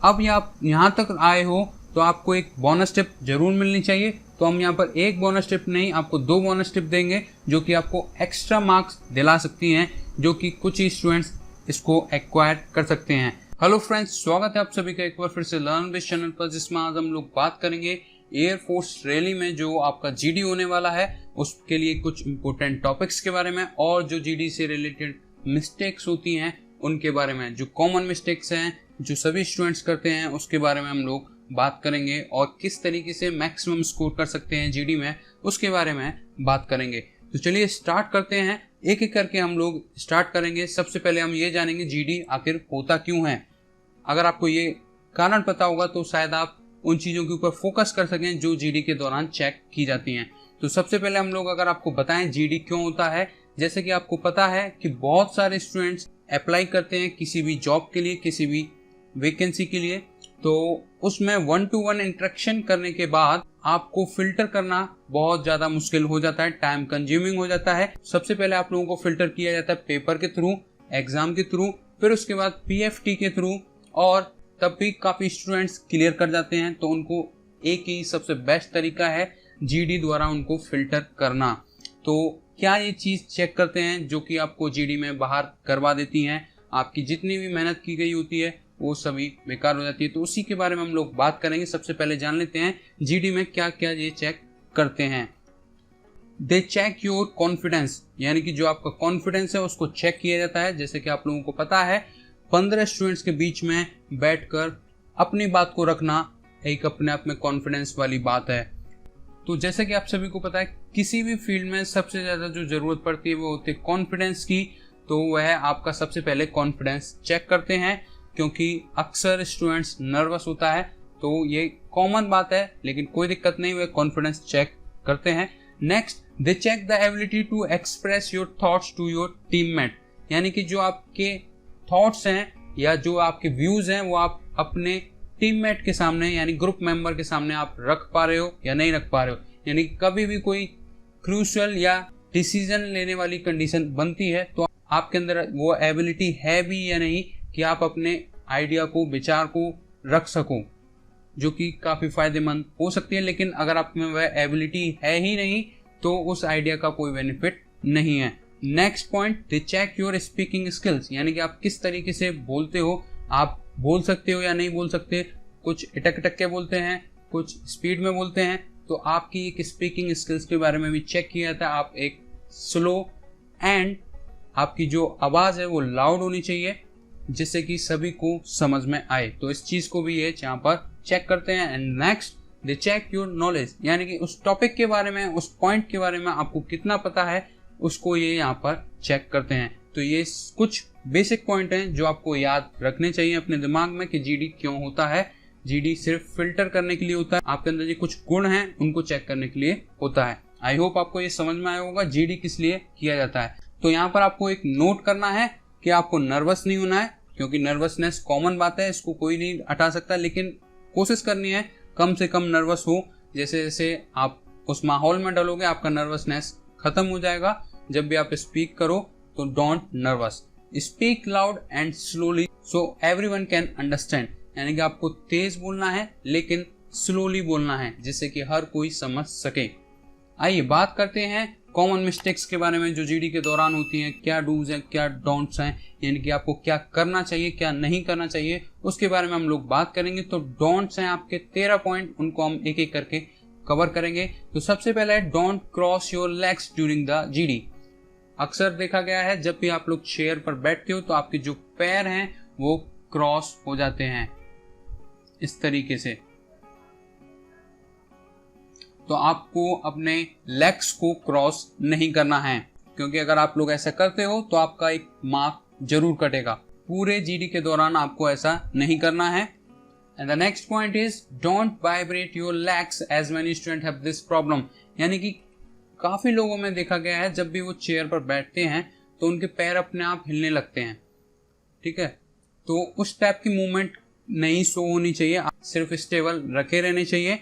अब ये आप यहाँ तक आए हो तो आपको एक बोनस टिप जरूर मिलनी चाहिए। तो हम यहाँ पर एक बोनस टिप नहीं, आपको 2 बोनस टिप देंगे जो कि आपको एक्स्ट्रा मार्क्स दिला सकती हैं, जो कि कुछ ही स्टूडेंट्स इसको एक्वायर कर सकते हैं। हेलो फ्रेंड्स, स्वागत है आप सभी का एक बार फिर से लर्न विद चैनल पर, जिसमें आज हम लोग बात करेंगे एयरफोर्स रैली में जो आपका जीडी होने वाला है उसके लिए कुछ इंपॉर्टेंट टॉपिक्स के बारे में, और जो जीडी से रिलेटेड मिस्टेक्स होती हैं उनके बारे में, जो कॉमन मिस्टेक्स हैं जो सभी स्टूडेंट्स करते हैं उसके बारे में हम लोग बात करेंगे, और किस तरीके से मैक्सिमम स्कोर कर सकते हैं जीडी में उसके बारे में बात करेंगे। तो चलिए स्टार्ट करते हैं, एक एक करके हम लोग स्टार्ट करेंगे। सबसे पहले हम ये जानेंगे जीडी आखिर होता क्यों है। अगर आपको ये कारण पता होगा तो शायद आप उन चीज़ों के ऊपर फोकस कर सकें जो जीडी के दौरान चेक की जाती हैं। तो सबसे पहले हम लोग अगर आपको बताएं जीडी क्यों होता है, जैसे कि आपको पता है कि बहुत सारे स्टूडेंट्स अप्लाई करते हैं किसी भी जॉब के लिए, किसी भी वैकेंसी के लिए, तो उसमें 1-to-1 इंटरेक्शन करने के बाद आपको फिल्टर करना बहुत ज़्यादा मुश्किल हो जाता है, टाइम कंज्यूमिंग हो जाता है। सबसे पहले आप लोगों को फिल्टर किया जाता है पेपर के थ्रू, एग्जाम के थ्रू, फिर उसके बाद पीएफटी के थ्रू, और तब भी काफ़ी स्टूडेंट्स क्लियर कर जाते हैं। तो उनको एक ही सबसे बेस्ट तरीका है जीडी द्वारा उनको फिल्टर करना। तो क्या ये चीज़ चेक करते हैं जो कि आपको जीडी में बाहर करवा देती हैं, आपकी जितनी भी मेहनत की गई होती है वो सभी बेकार हो जाती है। तो उसी के बारे में हम लोग बात करेंगे। सबसे पहले जान लेते हैं जीडी में क्या क्या ये चेक करते हैं। दे चेक योर कॉन्फिडेंस, यानी कि जो आपका कॉन्फिडेंस है उसको चेक किया जाता है। जैसे कि आप लोगों को पता है 15 स्टूडेंट्स के बीच में बैठकर अपनी बात को रखना एक अपने आप में कॉन्फिडेंस वाली बात है। तो जैसे कि आप सभी को पता है किसी भी फील्ड में सबसे ज़्यादा जो ज़रूरत पड़ती है वो होती है कॉन्फिडेंस की। तो वह आपका सबसे पहले कॉन्फिडेंस चेक करते हैं, क्योंकि अक्सर स्टूडेंट्स नर्वस होता है, तो ये कॉमन बात है, लेकिन कोई दिक्कत नहीं, वे कॉन्फिडेंस चेक करते हैं। Next, they check the ability to express your thoughts to your teammate, यानी कि जो आपके थॉट्स हैं या जो आपके व्यूज हैं वो आप अपने टीममेट के सामने यानी ग्रुप मेंबर के सामने आप रख पा रहे हो या नहीं रख पा रहे हो। यानी कभी भी कोई क्रूशियल या डिसीजन लेने वाली कंडीशन बनती है तो आपके अंदर वो एबिलिटी है भी या नहीं कि आप अपने आइडिया को, विचार को रख सको, जो कि काफ़ी फायदेमंद हो सकती है। लेकिन अगर आप में वह एबिलिटी है ही नहीं तो उस आइडिया का कोई बेनिफिट नहीं है। Next point, they check your speaking skills, यानी कि आप किस तरीके से बोलते हो, आप बोल सकते हो या नहीं बोल सकते। कुछ इटक इटक के बोलते हैं, कुछ स्पीड में बोलते हैं, तो आपकी एक स्पीकिंग स्किल्स के बारे में भी चेक किया जाता है। आप एक स्लो एंड आपकी जो आवाज़ है वो लाउड होनी चाहिए जिससे कि सभी को समझ में आए। तो इस चीज़ को भी ये यहाँ पर चेक करते हैं। And next, they check your knowledge, यानी कि उस टॉपिक के बारे में, उस पॉइंट के बारे में आपको कितना पता है उसको ये यहाँ पर चेक करते हैं। तो ये कुछ बेसिक पॉइंट हैं जो आपको याद रखने चाहिए अपने दिमाग में कि जीडी क्यों होता है। जीडी सिर्फ फिल्टर करने के लिए होता है, आपके अंदर जो कुछ गुण हैं उनको चेक करने के लिए होता है। आई होप आपको ये समझ में आया होगा जीडी किस लिए किया जाता है। तो यहाँ पर आपको एक नोट करना है कि आपको नर्वस नहीं होना है, क्योंकि नर्वसनेस कॉमन बात है, इसको कोई नहीं हटा सकता, लेकिन कोशिश करनी है कम से कम नर्वस हो। जैसे जैसे आप उस माहौल में डलोगे आपका नर्वसनेस खत्म हो जाएगा। जब भी आप स्पीक करो तो don't nervous, speak loud and slowly so everyone can understand, यानी कि आपको तेज बोलना है लेकिन स्लोली बोलना है जिससे कि हर कोई समझ सके। आइए बात करते हैं कॉमन मिस्टेक्स के बारे में जो जीडी के दौरान होती हैं, क्या डूज हैं क्या डोंट्स हैं, यानी कि आपको क्या करना चाहिए क्या नहीं करना चाहिए उसके बारे में हम लोग बात करेंगे। तो डोंट्स हैं आपके 13 पॉइंट, उनको हम एक एक करके कवर करेंगे। तो सबसे पहले है don't cross your legs during the GD. अक्सर देखा गया है जब भी आप लोग चेयर पर बैठते हो तो आपके जो पैर हैं वो क्रॉस हो जाते हैं इस तरीके से। तो आपको अपने लेग्स को क्रॉस नहीं करना है, क्योंकि अगर आप लोग ऐसा करते हो तो आपका एक मार्क जरूर कटेगा। पूरे जीडी के दौरान आपको ऐसा नहीं करना है। And the next point is don't vibrate your legs as many student have this problem, यानी कि काफी लोगों में देखा गया है जब भी वो चेयर पर बैठते हैं तो उनके पैर अपने आप हिलने लगते हैं। ठीक है, तो उस टाइप की मूवमेंट नहीं शो होनी चाहिए, सिर्फ स्टेबल रखे रहने चाहिए।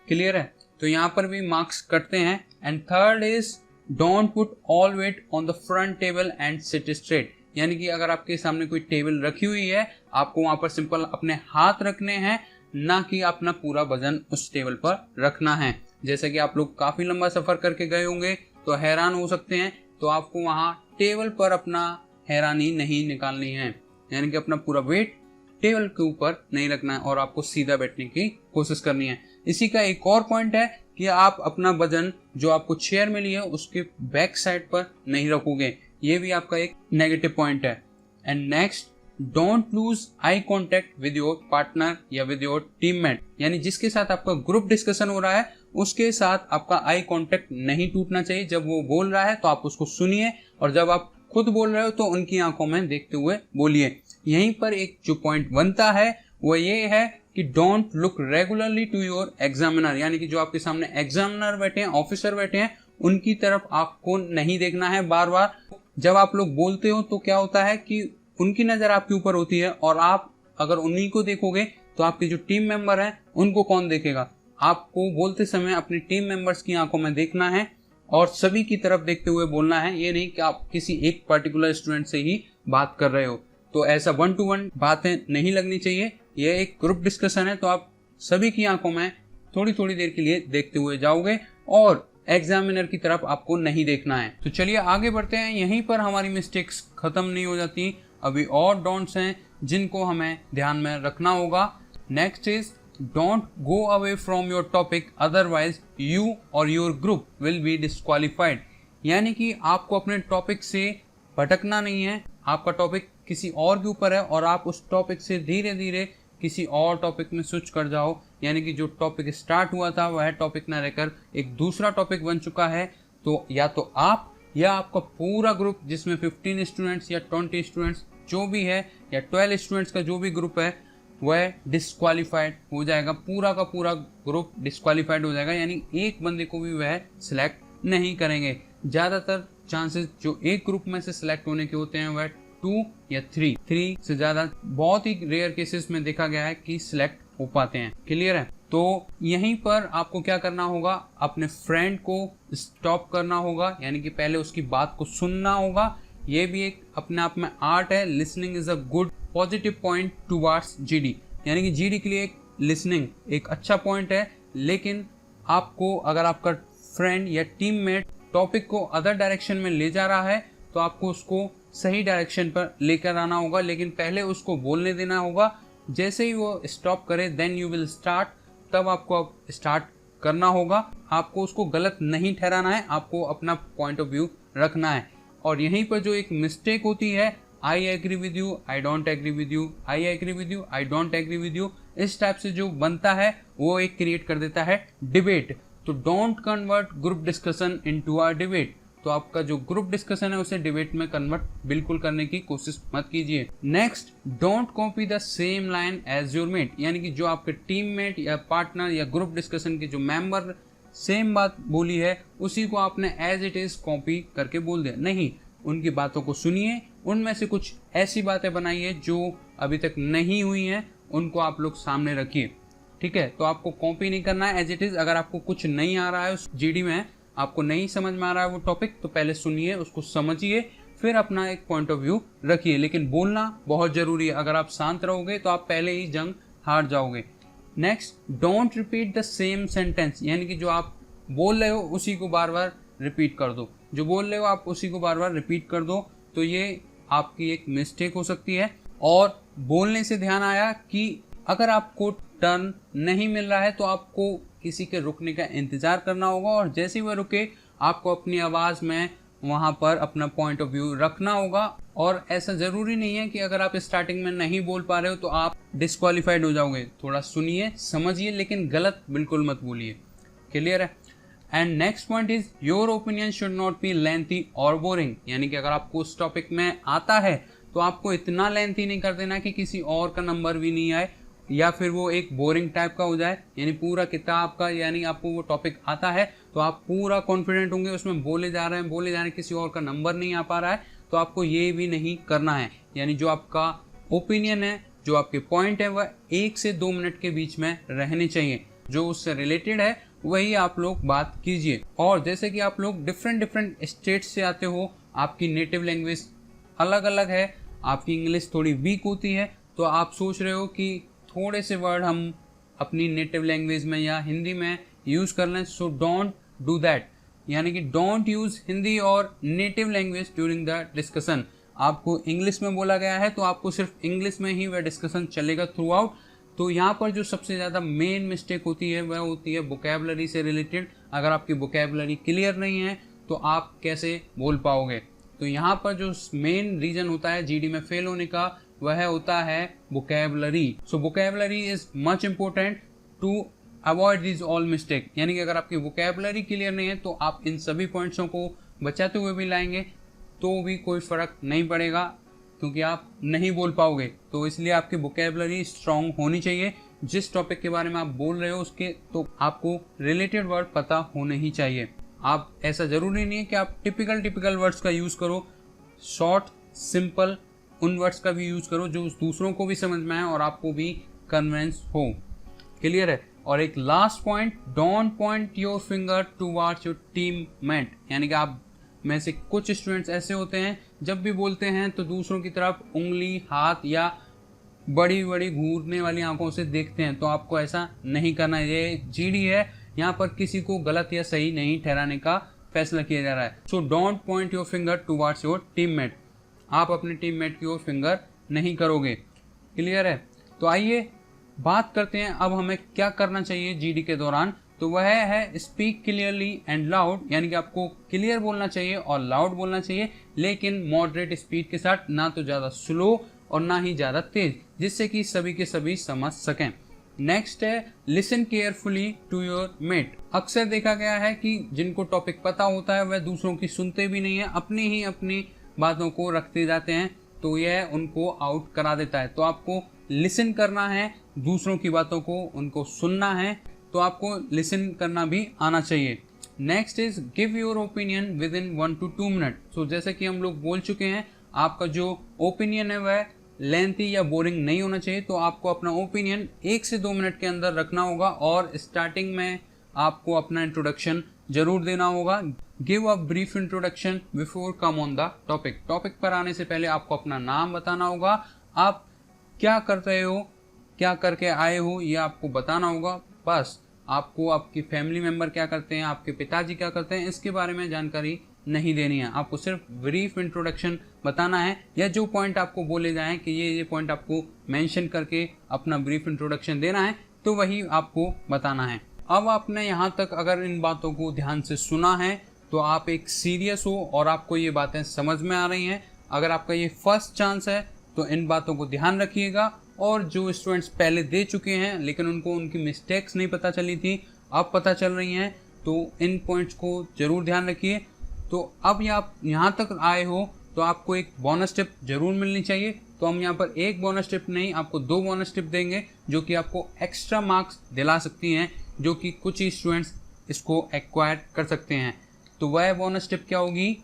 क्लियर है, तो यहाँ पर भी मार्क्स कटते हैं। And third is don't put all weight on the front table and sit straight, यानी कि अगर आपके सामने कोई टेबल रखी हुई है, आपको वहां पर सिंपल अपने हाथ रखने हैं, ना कि अपना पूरा वजन उस टेबल पर रखना है। जैसे कि आप लोग काफी लंबा सफर करके गए होंगे तो हैरान हो सकते हैं, तो आपको वहां टेबल पर अपना हैरानी नहीं निकालनी है, यानी कि अपना पूरा वेट टेबल के ऊपर नहीं रखना है और आपको सीधा बैठने की कोशिश करनी है। इसी का एक और पॉइंट है कि आप अपना वजन जो आपको चेयर मिली है उसके बैक साइड पर नहीं रखोगे, ये भी आपका एक नेगेटिव पॉइंट है। And next, don't lose eye contact with your partner या विद योर टीममेट, यानी जिसके साथ आपका ग्रुप डिस्कशन हो रहा है उसके साथ आपका आई कॉन्टेक्ट नहीं टूटना चाहिए। जब वो बोल रहा है तो आप उसको सुनिए, और जब आप खुद बोल रहे हो तो उनकी आंखों में देखते हुए बोलिए। यहीं पर एक जो पॉइंट बनता है वो ये है कि don't look regularly to your examiner, यानी कि जो आपके सामने एग्जामिनर बैठे हैं, ऑफिसर बैठे हैं, उनकी तरफ आपको नहीं देखना है बार बार। जब आप लोग बोलते हो तो क्या होता है कि उनकी नजर आपके ऊपर होती है, और आप अगर उन्हीं को देखोगे तो आपके जो टीम मेंबर हैं उनको कौन देखेगा। आपको बोलते समय अपनी टीम मेंबर्स की आंखों में देखना है और सभी की तरफ देखते हुए बोलना है, ये नहीं कि आप किसी एक पर्टिकुलर स्टूडेंट से ही बात कर रहे हो। तो ऐसा 1-to-1 बातें नहीं लगनी चाहिए, ये एक ग्रुप डिस्कशन है, तो आप सभी की आंखों में थोड़ी थोड़ी देर के लिए देखते हुए जाओगे और एग्जामिनर की तरफ आपको नहीं देखना है। तो चलिए आगे बढ़ते हैं, यहीं पर हमारी मिस्टेक्स खत्म नहीं हो जाती, अभी और डोंट्स हैं जिनको हमें ध्यान में रखना होगा। Next is don't go away from your topic, otherwise you or your group will be disqualified, यानी कि आपको अपने टॉपिक से भटकना नहीं है। आपका टॉपिक किसी और के ऊपर है और आप उस टॉपिक से धीरे धीरे किसी और टॉपिक में स्विच कर जाओ, यानी कि जो टॉपिक स्टार्ट हुआ था वह टॉपिक ना रहकर एक दूसरा टॉपिक बन चुका है, तो या तो आप या आपका पूरा ग्रुप जिसमें 15 स्टूडेंट्स या 20 स्टूडेंट्स जो भी है या 12 स्टूडेंट्स का जो भी ग्रुप है वह डिस्क्वालीफाइड हो जाएगा, पूरा का पूरा ग्रुप डिस्क्वालीफाइड हो जाएगा, यानी एक बंदे को भी वह सिलेक्ट नहीं करेंगे। ज़्यादातर चांसेस जो एक ग्रुप में से सिलेक्ट होने के होते हैं वह 2 या 3 से ज़्यादा बहुत ही रेयर केसेस में देखा गया है कि सिलेक्ट हो पाते हैं। क्लियर है? तो यहीं पर आपको क्या करना होगा, अपने फ्रेंड को स्टॉप करना होगा, यानी कि पहले उसकी बात को सुनना होगा। ये भी एक अपने आप में आर्ट है। Listening is a good positive point towards GD, यानी कि जीडी के लिए एक लिसनिंग एक अच्छा पॉइंट है, लेकिन आपको अगर आपका फ्रेंड या टीममेट टॉपिक को अदर डायरेक्शन में ले जा रहा है तो आपको उसको सही डायरेक्शन पर लेकर आना होगा, लेकिन पहले उसको बोलने देना होगा। जैसे ही वो स्टॉप करे देन यू विल स्टार्ट, तब आपको अब स्टार्ट करना होगा। आपको उसको गलत नहीं ठहराना है, आपको अपना पॉइंट ऑफ व्यू रखना है। और यहीं पर जो एक मिस्टेक होती है, I agree with you, I don't agree with you, I agree with you, I don't agree with you, इस टाइप से जो बनता है वो एक क्रिएट कर देता है डिबेट। तो don't convert group discussion into a debate, तो आपका जो ग्रुप डिस्कशन है उसे डिबेट में कन्वर्ट बिल्कुल करने की कोशिश मत कीजिए। Next, don't copy the same line as your mate, यानी कि जो आपके टीममेट या पार्टनर या ग्रुप डिस्कशन के जो मेंबर सेम बात बोली है उसी को आपने एज इट इज कॉपी करके बोल दिया। नहीं, उनकी बातों को सुनिए, उनमें से कुछ ऐसी बातें बनाइए जो अभी तक नहीं हुई हैं, उनको आप लोग सामने रखिए। ठीक है, तो आपको कॉपी नहीं करना है एज इट इज। अगर आपको कुछ नहीं आ रहा है उस जीडी में, आपको नहीं समझ में आ रहा है वो टॉपिक, तो पहले सुनिए, उसको समझिए, फिर अपना एक पॉइंट ऑफ व्यू रखिए। लेकिन बोलना बहुत जरूरी है, अगर आप शांत रहोगे तो आप पहले ही जंग हार जाओगे। Next, don't repeat the same sentence, यानी कि जो आप बोल रहे हो उसी को बार बार रिपीट कर दो, जो बोल रहे हो आप उसी को बार बार रिपीट कर दो, तो ये आपकी एक मिस्टेक हो सकती है। और बोलने से ध्यान आया कि अगर आपको टर्न नहीं मिल रहा है तो आपको किसी के रुकने का इंतजार करना होगा, और जैसे ही वह रुके आपको अपनी आवाज़ में वहाँ पर अपना पॉइंट ऑफ व्यू रखना होगा। और ऐसा ज़रूरी नहीं है कि अगर आप स्टार्टिंग में नहीं बोल पा रहे हो तो आप डिस्क्वालीफाइड हो जाओगे। थोड़ा सुनिए, समझिए, लेकिन गलत बिल्कुल मत बोलिए। क्लियर है? And next point is your opinion should not be lengthy और बोरिंग, यानी कि अगर आपको उस टॉपिक में आता है तो आपको इतना लेंथी नहीं कर देना कि किसी और का नंबर भी नहीं आए या फिर वो एक बोरिंग टाइप का हो जाए। यानी पूरा किताब का, यानी आपको वो टॉपिक आता है तो आप पूरा कॉन्फिडेंट होंगे, उसमें बोले जा रहे हैं, किसी और का नंबर नहीं आ पा रहा है, तो आपको ये भी नहीं करना है। यानी जो आपका ओपिनियन है, जो आपके पॉइंट है, वह 1 से 2 मिनट के बीच में रहने चाहिए। जो उससे रिलेटेड है वही आप लोग बात कीजिए। और जैसे कि आप लोग डिफरेंट स्टेट से आते हो, आपकी नेटिव लैंग्वेज अलग अलग है, आपकी इंग्लिश थोड़ी वीक होती है, तो आप सोच रहे हो कि थोड़े से वर्ड हम अपनी नेटिव लैंग्वेज में या हिंदी में यूज़ कर लें, सो डोंट डू दैट। यानी कि डोंट यूज़ हिंदी और native language during the discussion. आपको इंग्लिश में बोला गया है तो आपको सिर्फ इंग्लिश में ही वह डिस्कशन चलेगा थ्रू आउट। तो यहाँ पर जो सबसे ज़्यादा मेन मिस्टेक होती है वह होती है वोकैबुलरी से रिलेटेड। अगर आपकी वोकैबुलरी क्लियर नहीं है तो आप कैसे बोल पाओगे। तो यहाँ पर जो मेन रीज़न होता है जीडी में फेल होने का वह होता है vocabulary. So vocabulary is much important to avoid this all mistake. यानी कि अगर आपकी वोकैबुलरी क्लियर नहीं है तो आप इन सभी पॉइंट्सों को बचाते हुए भी लाएंगे तो भी कोई फ़र्क नहीं पड़ेगा, क्योंकि आप नहीं बोल पाओगे। तो इसलिए आपकी वोकैबुलरी स्ट्रांग होनी चाहिए। जिस टॉपिक के बारे में आप बोल रहे हो उसके तो आपको रिलेटेड वर्ड पता होने ही चाहिए। आप ऐसा ज़रूरी नहीं है कि आप टिपिकल वर्ड्स का यूज़ करो, शॉर्ट सिंपल उन वर्ड्स का भी यूज़ करो जो दूसरों को भी समझ में आए और आपको भी कन्विंस हो। क्लियर है। और एक last point, don't point your finger towards your teammate. यानी कि आप में से कुछ स्टूडेंट्स ऐसे होते हैं जब भी बोलते हैं तो दूसरों की तरफ उंगली, हाथ या बड़ी बड़ी घूरने वाली आंखों से देखते हैं। तो आपको ऐसा नहीं करना है। ये जीडी है, यहाँ पर किसी को गलत या सही नहीं ठहराने का फैसला किया जा रहा है। So don't point your finger towards your teammate. आप अपने टीममेट की ओर फिंगर नहीं करोगे। क्लियर है। तो आइए बात करते हैं अब हमें क्या करना चाहिए जीडी के दौरान। तो वह है स्पीक क्लियरली एंड लाउड। यानी कि आपको क्लियर बोलना चाहिए और लाउड बोलना चाहिए, लेकिन मॉडरेट स्पीड के साथ, ना तो ज़्यादा स्लो और ना ही ज़्यादा तेज, जिससे कि सभी के सभी समझ सकें। नेक्स्ट है listen carefully to your mate. अक्सर देखा गया है कि जिनको टॉपिक पता होता है वह दूसरों की सुनते भी नहीं है, अपनी बातों को रखते जाते हैं, तो यह उनको आउट करा देता है। तो आपको लिसन करना है, दूसरों की बातों को उनको सुनना है, तो आपको लिसन करना भी आना चाहिए। Next is give your opinion within 1 to 2 minute. So जैसे कि हम लोग बोल चुके हैं, आपका जो ओपिनियन है वह लेंथी या बोरिंग नहीं होना चाहिए। तो आपको अपना ओपिनियन 1 से 2 मिनट के अंदर रखना होगा और स्टार्टिंग में आपको अपना इंट्रोडक्शन जरूर देना होगा। Give a brief introduction before come on the topic. Topic पर आने से पहले आपको अपना नाम बताना होगा, आप क्या कर रहे हो, क्या करके आए हो, ये आपको बताना होगा। बस आपको आपकी फैमिली मेम्बर क्या करते हैं, आपके पिताजी क्या करते हैं, इसके बारे में जानकारी नहीं देनी है। आपको सिर्फ ब्रीफ इंट्रोडक्शन बताना है, या जो पॉइंट आपको बोले जाएं कि ये पॉइंट आपको मेंशन करके अपना ब्रीफ इंट्रोडक्शन देना है, तो वही आपको बताना है। अब आपने यहाँ तक अगर इन बातों को ध्यान से सुना है तो आप एक सीरियस हो और आपको ये बातें समझ में आ रही हैं। अगर आपका ये फर्स्ट चांस है तो इन बातों को ध्यान रखिएगा। और जो स्टूडेंट्स पहले दे चुके हैं लेकिन उनको उनकी मिस्टेक्स नहीं पता चली थी, अब पता चल रही हैं, तो इन पॉइंट्स को ज़रूर ध्यान रखिए। तो अब आप यहाँ तक आए हो तो आपको एक बोनस टिप जरूर मिलनी चाहिए। तो हम यहाँ पर एक बोनस टिप नहीं, आपको 2 बोनस टिप देंगे जो कि आपको एक्स्ट्रा मार्क्स दिला सकती हैं, जो कि कुछ ही स्टूडेंट्स इसको एक्वायर कर सकते हैं। तो वह बोनस टिप क्या होगी?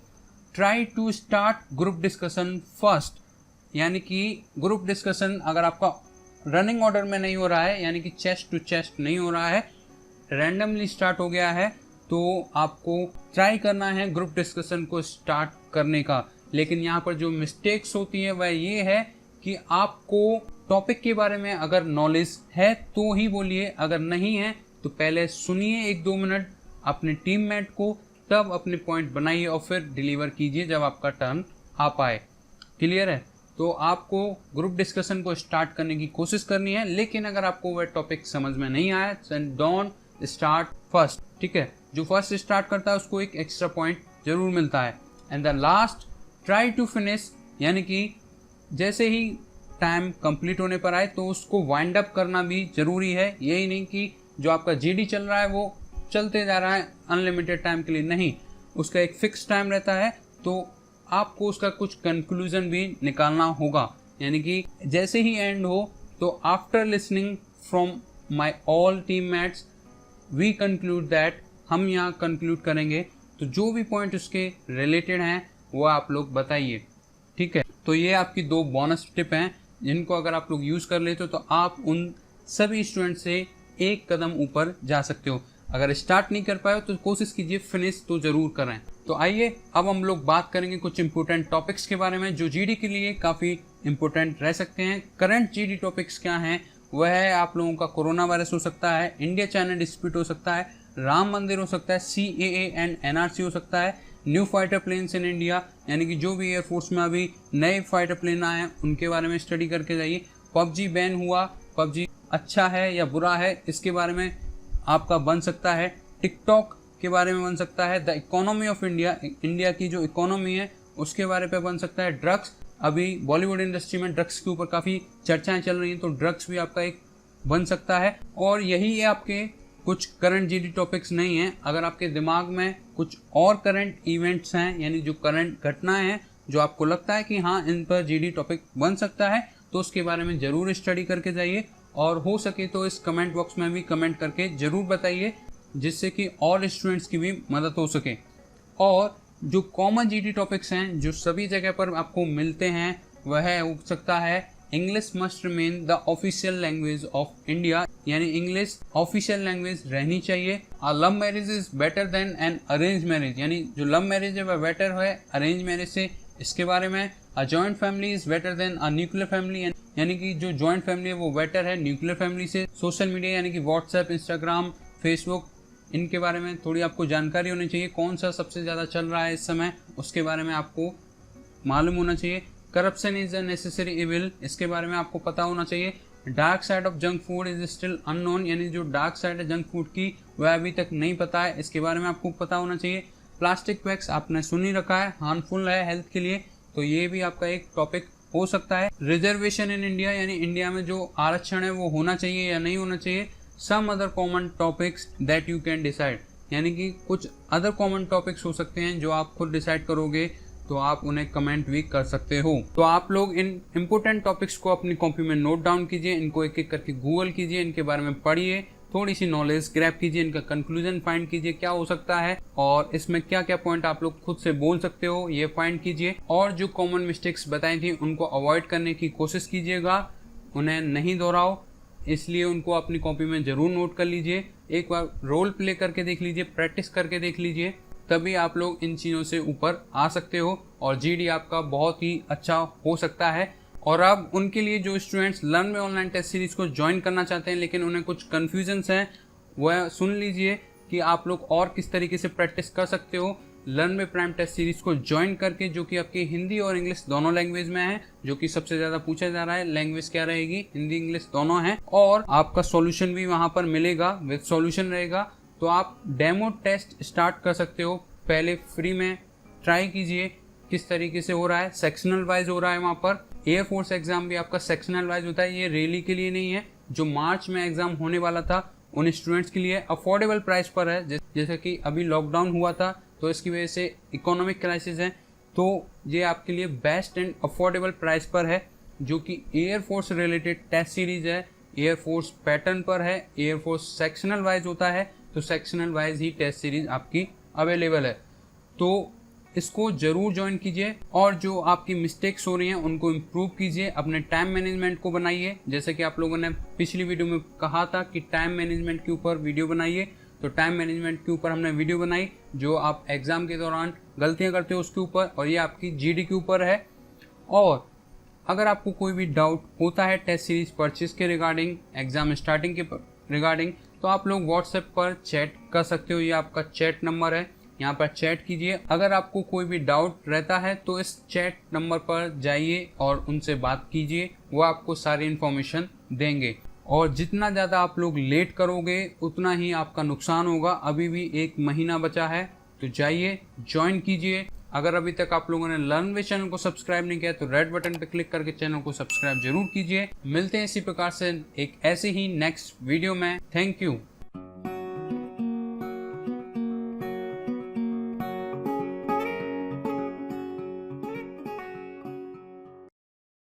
Try to start group discussion first. यानी कि ग्रुप डिस्कशन अगर आपका रनिंग ऑर्डर में नहीं हो रहा है, यानी कि चेस्ट टू चेस्ट नहीं हो रहा है, रैंडमली स्टार्ट हो गया है, तो आपको ट्राई करना है ग्रुप डिस्कशन को स्टार्ट करने का। लेकिन यहाँ पर जो मिस्टेक्स होती है वह ये है कि आपको टॉपिक के बारे में अगर नॉलेज है तो ही बोलिए, अगर नहीं है तो पहले सुनिए 1-2 मिनट अपने टीममेट को, तब अपने पॉइंट बनाइए और फिर डिलीवर कीजिए जब आपका टर्न आ पाए। क्लियर है। तो आपको ग्रुप डिस्कशन को स्टार्ट करने की कोशिश करनी है, लेकिन अगर आपको वह टॉपिक समझ में नहीं आया तो डोंट स्टार्ट फर्स्ट। ठीक है। जो फर्स्ट स्टार्ट करता है उसको एक एक्स्ट्रा पॉइंट जरूर मिलता है। And the last try to finish, यानी कि जैसे ही टाइम कंप्लीट होने पर आए तो उसको वाइंड अप करना भी जरूरी है। यही नहीं कि जो आपका जीडी चल रहा है वो चलते जा रहा है अनलिमिटेड टाइम के लिए, नहीं, उसका एक फिक्स टाइम रहता है। तो आपको उसका कुछ कंक्लूजन भी निकालना होगा। यानी कि जैसे ही एंड हो तो after listening from my all teammates we conclude that, हम यहाँ कंक्लूड करेंगे। तो जो भी पॉइंट उसके रिलेटेड हैं वो आप लोग बताइए। ठीक है। तो ये आपकी 2 बोनस टिप हैं जिनको अगर आप लोग यूज़ कर लेते हो तो आप उन सभी स्टूडेंट से एक कदम ऊपर जा सकते हो। अगर स्टार्ट नहीं कर पाए तो कोशिश कीजिए फिनिश तो जरूर करें। तो आइए अब हम लोग बात करेंगे कुछ इंपॉर्टेंट टॉपिक्स के बारे में जो जीडी के लिए काफ़ी इंपॉर्टेंट रह सकते हैं। करंट जीडी टॉपिक्स क्या हैं? वह है आप लोगों का कोरोना वायरस हो सकता है, इंडिया चाइना डिस्प्यूट हो सकता है, राम मंदिर हो सकता है, CAA एंड NRC हो सकता है, new fighter planes in India यानी कि जो भी एयरफोर्स में अभी नए फाइटर प्लेन आए हैं उनके बारे में स्टडी करके जाइए। PUBG बैन हुआ, PUBG अच्छा है या बुरा है इसके बारे में आपका बन सकता है। टिकटॉक के बारे में बन सकता है। The economy of India, India की जो इकोनॉमी है उसके बारे पे बन सकता है। ड्रग्स, अभी बॉलीवुड इंडस्ट्री में ड्रग्स के ऊपर काफ़ी चर्चाएं चल रही हैं तो ड्रग्स भी आपका एक बन सकता है। और यही आपके कुछ करंट जीडी टॉपिक्स नहीं हैं। अगर आपके दिमाग में कुछ और करंट इवेंट्स हैं यानी जो करंट घटनाएं हैं जो आपको लगता है कि हाँ इन पर जीडी टॉपिक बन सकता है तो उसके बारे में ज़रूर स्टडी करके जाइए और हो सके तो इस कमेंट बॉक्स में भी कमेंट करके ज़रूर बताइए जिससे कि और स्टूडेंट्स की भी मदद हो सके। और जो कॉमन जीडी टॉपिक्स हैं जो सभी जगह पर आपको मिलते हैं वह हो सकता है English must remain the official language of India यानी इंग्लिश ऑफिशियल लैंग्वेज रहनी चाहिए। Love marriage is better than an arrange marriage यानी जो लव मैरिज है वह बेटर है अरेंज मैरिज से, इसके बारे में। A joint family is better than a nuclear family यानी कि जो जॉइंट फैमिली है वो बेटर है न्यूक्लियर फैमिली से। सोशल मीडिया यानी कि व्हाट्सएप, इंस्टाग्राम, फेसबुक, इनके बारे में थोड़ी आपको जानकारी होनी चाहिए। कौन सा सबसे ज़्यादा चल रहा है इस समय उसके बारे में आपको मालूम होना चाहिए। Corruption is a necessary evil, इसके बारे में आपको पता होना चाहिए। Dark side of junk food is still unknown यानी जो डार्क साइड है जंक फूड की वह अभी तक नहीं पता है, इसके बारे में आपको पता होना चाहिए। प्लास्टिक बैग्स आपने सुन ही रखा है, हार्मफुल है हेल्थ के लिए, तो ये भी आपका एक टॉपिक हो सकता है। रिजर्वेशन इन इंडिया यानी इंडिया में जो आरक्षण है वो होना चाहिए या नहीं होना चाहिए। Some other common topics that you can decide यानी कि कुछ अदर कॉमन टॉपिक्स हो सकते हैं जो आप खुद डिसाइड करोगे तो आप उन्हें कमेंट भी कर सकते हो। तो आप लोग इन इम्पोर्टेंट टॉपिक्स को अपनी कॉपी में नोट डाउन कीजिए, इनको एक एक करके गूगल कीजिए, इनके बारे में पढ़िए, थोड़ी सी नॉलेज ग्रैब कीजिए, इनका कंक्लूजन फाइंड कीजिए क्या हो सकता है और इसमें क्या क्या पॉइंट आप लोग खुद से बोल सकते हो ये फाइंड कीजिए। और जो कॉमन मिस्टेक्स बताई थी उनको अवॉइड करने की कोशिश कीजिएगा, उन्हें नहीं दोहराओ, इसलिए उनको अपनी कॉपी में ज़रूर नोट कर लीजिए। एक बार रोल प्ले करके देख लीजिए, प्रैक्टिस करके देख लीजिए, तभी आप लोग इन चीज़ों से ऊपर आ सकते हो और जीडी आपका बहुत ही अच्छा हो सकता है। और अब उनके लिए जो स्टूडेंट्स लर्न में ऑनलाइन टेस्ट सीरीज़ को ज्वाइन करना चाहते हैं लेकिन उन्हें कुछ कन्फ्यूजन्स हैं, वह सुन लीजिए कि आप लोग और किस तरीके से प्रैक्टिस कर सकते हो लर्न में प्राइम टेस्ट सीरीज़ को ज्वाइन करके, जो कि आपकी हिंदी और इंग्लिश दोनों लैंग्वेज में है, जो कि सबसे ज़्यादा पूछा जा रहा है। लैंग्वेज क्या रहेगी? हिंदी इंग्लिश दोनों है और आपका सॉल्यूशन भी वहाँ पर मिलेगा, विद सॉल्यूशन रहेगा। तो आप डेमो टेस्ट स्टार्ट कर सकते हो, पहले फ्री में ट्राई कीजिए किस तरीके से हो रहा है। सेक्शनल वाइज हो रहा है वहाँ पर। एयरफोर्स एग्जाम भी आपका सेक्शनल वाइज होता है, ये रैली के लिए नहीं है। जो मार्च में एग्जाम होने वाला था उन स्टूडेंट्स के लिए अफोर्डेबल प्राइस पर है, जैसे कि अभी लॉकडाउन हुआ था तो इसकी वजह से इकोनॉमिक क्राइसिस है, तो ये आपके लिए बेस्ट एंड अफोर्डेबल प्राइस पर है, जो कि एयरफोर्स रिलेटेड टेस्ट सीरीज है, एयरफोर्स पैटर्न पर है। एयरफोर्स सेक्शनल वाइज होता है तो सेक्शनल वाइज ही टेस्ट सीरीज आपकी अवेलेबल है, तो इसको ज़रूर ज्वाइन कीजिए। और जो आपकी मिस्टेक्स हो रही हैं उनको इम्प्रूव कीजिए, अपने टाइम मैनेजमेंट को बनाइए। जैसे कि आप लोगों ने पिछली वीडियो में कहा था कि टाइम मैनेजमेंट के ऊपर वीडियो बनाइए, तो टाइम मैनेजमेंट के ऊपर हमने वीडियो बनाई, जो आप एग्ज़ाम के दौरान गलतियां करते हो उसके ऊपर, और ये आपकी जीडी के ऊपर है। और अगर आपको कोई भी डाउट होता है टेस्ट सीरीज परचेज के रिगार्डिंग, एग्ज़ाम स्टार्टिंग के रिगार्डिंग, तो आप लोग व्हाट्सएप पर चैट कर सकते हो, ये आपका चैट नंबर है, यहाँ पर चैट कीजिए। अगर आपको कोई भी डाउट रहता है तो इस चैट नंबर पर जाइए और उनसे बात कीजिए, वो आपको सारी इन्फॉर्मेशन देंगे। और जितना ज़्यादा आप लोग लेट करोगे उतना ही आपका नुकसान होगा। अभी भी 1 महीना बचा है, तो जाइए ज्वाइन कीजिए। अगर अभी तक आप लोगों ने लर्न विद चैनल को सब्सक्राइब नहीं किया तो रेड बटन पर क्लिक करके चैनल को सब्सक्राइब जरूर कीजिए। मिलते हैं इसी प्रकार से एक ऐसे ही नेक्स्ट वीडियो में। Thank you.